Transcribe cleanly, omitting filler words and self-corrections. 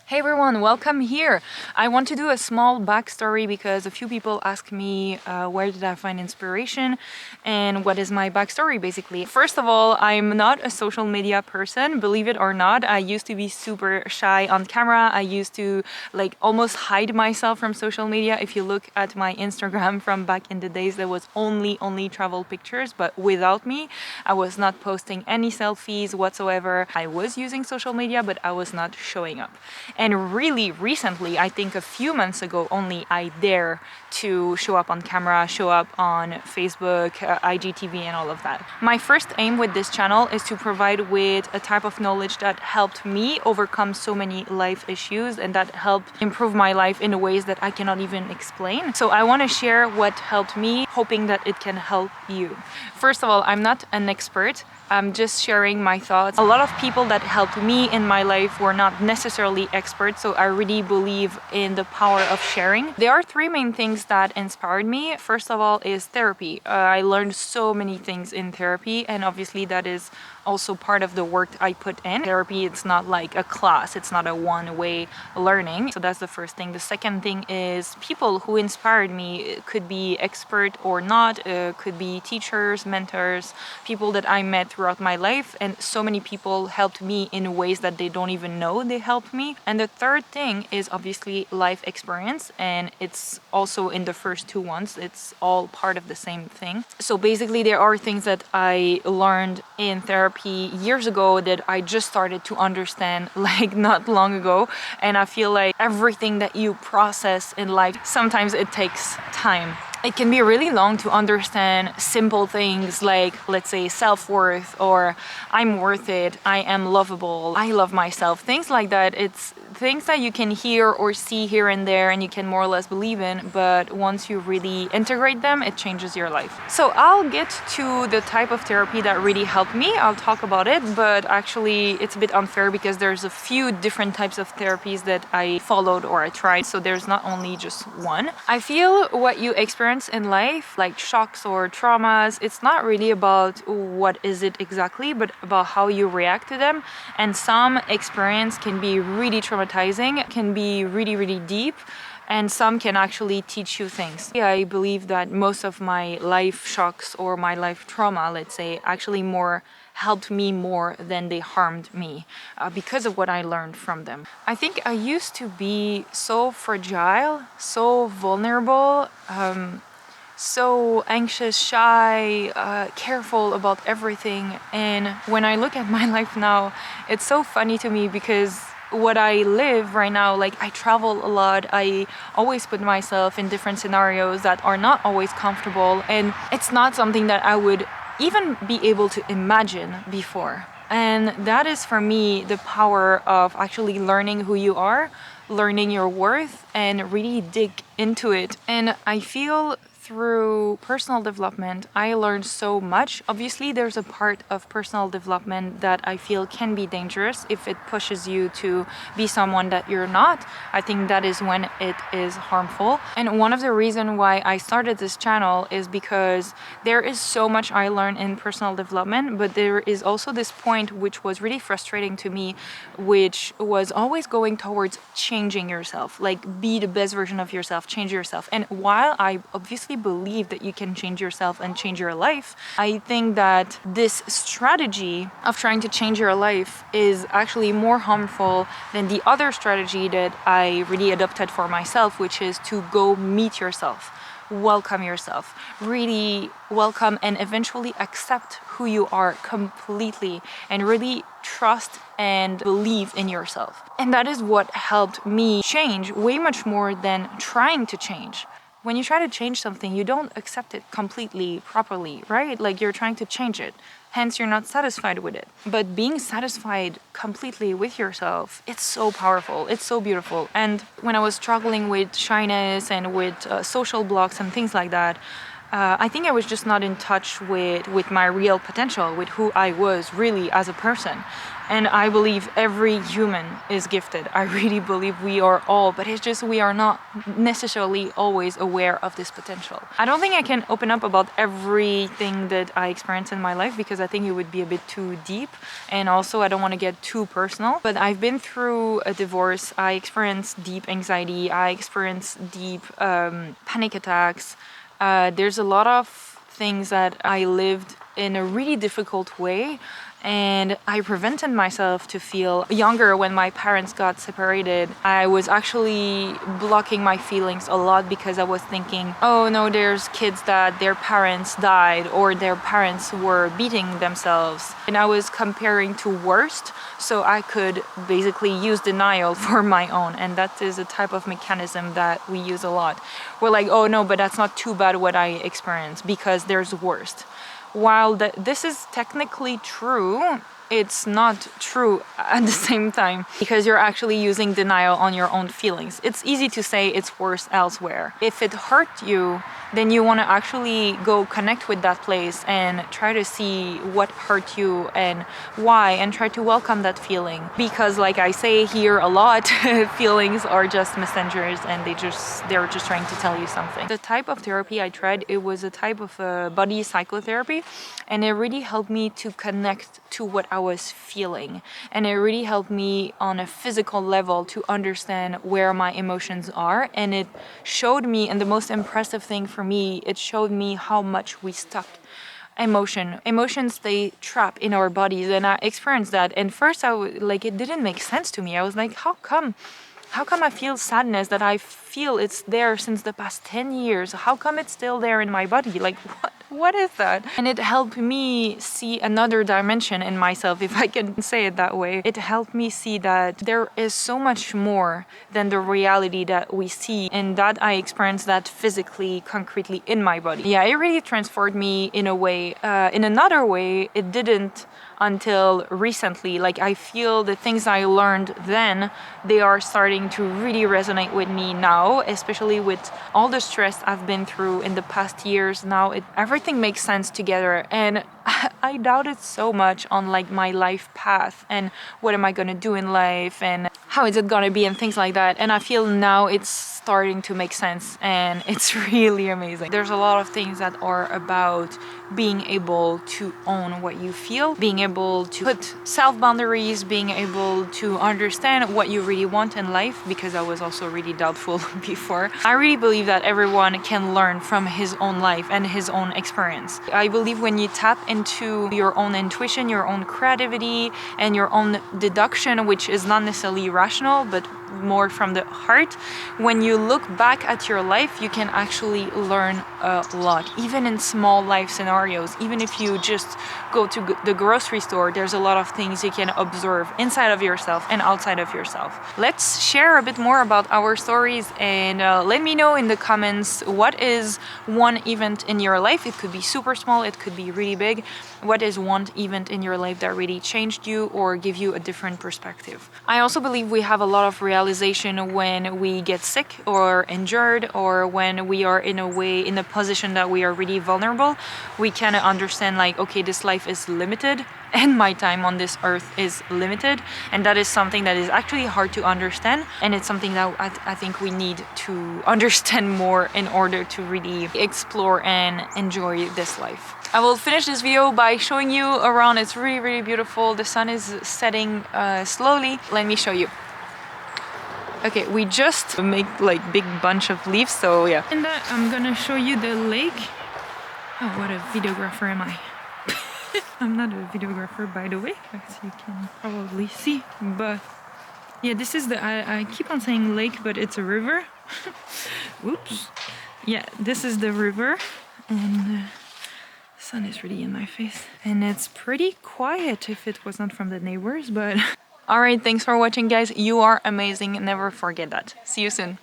Hey everyone, welcome here. I want to do a small backstory because a few people ask me where did I find inspiration and what is my backstory basically. First of all, I'm not a social media person, believe it or not. I used to be super shy on camera. I used to almost hide myself from social media. If you look at my Instagram from back in the days, there was only travel pictures, but without me. I was not posting any selfies whatsoever. I was using social media, but I was not showing up. And really recently, I think a few months ago only, I dare to show up on camera, show up on Facebook, IGTV and all of that. My first aim with this channel is to provide with a type of knowledge that helped me overcome so many life issues and that helped improve my life in ways that I cannot even explain. So I want to share what helped me, hoping that it can help you. First of all, I'm not an expert. I'm just sharing my thoughts. A lot of people that helped me in my life were not necessarily experts, so I really believe in the power of sharing. There are three main things that inspired me. First of all is therapy. I learned so many things in therapy, and obviously that is also part of the work I put in. Therapy, it's not like a class, it's not a one-way learning. So that's the first thing. The second thing is people who inspired me. It could be expert or not, could be teachers, mentors, people that I met throughout my life, and so many people helped me in ways that they don't even know they helped me. And the third thing is obviously life experience, and it's also in the first two ones, it's all part of the same thing. So basically there are things that I learned in therapy years ago that I just started to understand not long ago, and I feel like everything that you process in life, sometimes it takes time. It can be really long to understand simple things like, let's say, self-worth or I'm worth it, I am lovable, I love myself, things like that. It's things that you can hear or see here and there and you can more or less believe in, but once you really integrate them, it changes your life. So I'll get to the type of therapy that really helped me. I'll talk about it, but actually it's a bit unfair because there's a few different types of therapies that I followed or I tried, so there's not only just one. I feel what you experience in life, like shocks or traumas, it's not really about what is it exactly, but about how you react to them. And some experience can be really traumatizing, can be really deep, and some can actually teach you things. Yeah, I believe that most of my life shocks or my life trauma, let's say, actually helped me more than they harmed me because of what I learned from them. I think I used to be so fragile, so vulnerable, so anxious, shy, careful about everything. And when I look at my life now, it's so funny to me because what I live right now, I travel a lot, I always put myself in different scenarios that are not always comfortable, and it's not something that I would even be able to imagine before. And that is for me the power of actually learning who you are, learning your worth, and really dig into it. And I feel through personal development, I learned so much. Obviously, there's a part of personal development that I feel can be dangerous if it pushes you to be someone that you're not. I think that is when it is harmful. And one of the reasons why I started this channel is because there is so much I learned in personal development, but there is also this point which was really frustrating to me, which was always going towards changing yourself, be the best version of yourself, change yourself. And while I obviously believe that you can change yourself and change your life, I think that this strategy of trying to change your life is actually more harmful than the other strategy that I really adopted for myself, which is to go meet yourself, welcome yourself, really welcome and eventually accept who you are completely and really trust and believe in yourself. And that is what helped me change way much more than trying to change. When you try to change something, you don't accept it completely, properly, right? You're trying to change it. Hence, you're not satisfied with it. But being satisfied completely with yourself, it's so powerful. It's so beautiful. And when I was struggling with shyness and with social blocks and things like that, I think I was just not in touch with my real potential, with who I was really as a person. And I believe every human is gifted. I really believe we are all, but it's just we are not necessarily always aware of this potential. I don't think I can open up about everything that I experienced in my life because I think it would be a bit too deep. And also I don't want to get too personal. But I've been through a divorce. I experienced deep anxiety. I experienced deep panic attacks. There's a lot of things that I lived in a really difficult way, and I prevented myself to feel younger. When my parents got separated, I was actually blocking my feelings a lot because I was thinking, oh no, there's kids that their parents died or their parents were beating themselves, and I was comparing to worst so I could basically use denial for my own. And that is a type of mechanism that we use a lot. We're like, oh no, but that's not too bad what I experienced because there's worst. While this is technically true, it's not true at the same time because you're actually using denial on your own feelings. It's easy to say it's worse elsewhere. If it hurt you, then you want to actually go connect with that place and try to see what hurt you and why, and try to welcome that feeling. Because like I say here a lot, feelings are just messengers and they're just trying to tell you something. The type of therapy I tried, it was a type of body psychotherapy, and it really helped me to connect to what I was feeling, and it really helped me on a physical level to understand where my emotions are. And it showed me, and the most impressive thing for me, it showed me how much we stuck emotions, they trap in our bodies. And I experienced that, and first it didn't make sense to me. I was like, how come I feel sadness that I feel it's there since the past 10 years? How come it's still there in my body? Like, what is that? And it helped me see another dimension in myself, if I can say it that way. It helped me see that there is so much more than the reality that we see, and that I experienced that physically, concretely in my body. Yeah, it really transformed me in a way. In another way, it didn't until recently. Like, I feel the things I learned then, they are starting to really resonate with me now, especially with all the stress I've been through in the past years. Now everything makes sense together, and I doubted so much on like my life path and what am I gonna do in life and how is it gonna be and things like that. And I feel now it's starting to make sense, and it's really amazing. There's a lot of things that are about being able to own what you feel, being able to put self-boundaries, being able to understand what you really want in life, because I was also really doubtful before. I really believe that everyone can learn from his own life and his own experience. I believe when you tap into your own intuition, your own creativity, and your own deduction, which is not necessarily rational, but more from the heart, when you look back at your life, you can actually learn a lot, even in small life scenarios. Even if you just go to the grocery store, there's a lot of things you can observe inside of yourself and outside of yourself. Let's share a bit more about our stories, and let me know in the comments, what is one event in your life? It could be super small, it could be really big. What is one event in your life that really changed you or give you a different perspective? I also believe we have a lot of realization when we get sick or injured, or when we are in a position that we are really vulnerable. We can understand like, okay, this life is limited and my time on this earth is limited, and that is something that is actually hard to understand, and it's something that I think we need to understand more in order to really explore and enjoy this life. I will finish this video by showing you around. It's really, really beautiful. The sun is setting slowly. Let me show you. Okay, we just make like big bunch of leaves, so yeah. And I'm gonna show you the lake. Oh, what a videographer am I? I'm not a videographer, by the way, as you can probably see. But yeah, this is I keep on saying lake, but it's a river. Whoops. Yeah, this is the river, and the sun is really in my face. And it's pretty quiet if it was not from the neighbors, but... Alright, thanks for watching, guys. You are amazing. Never forget that. See you soon.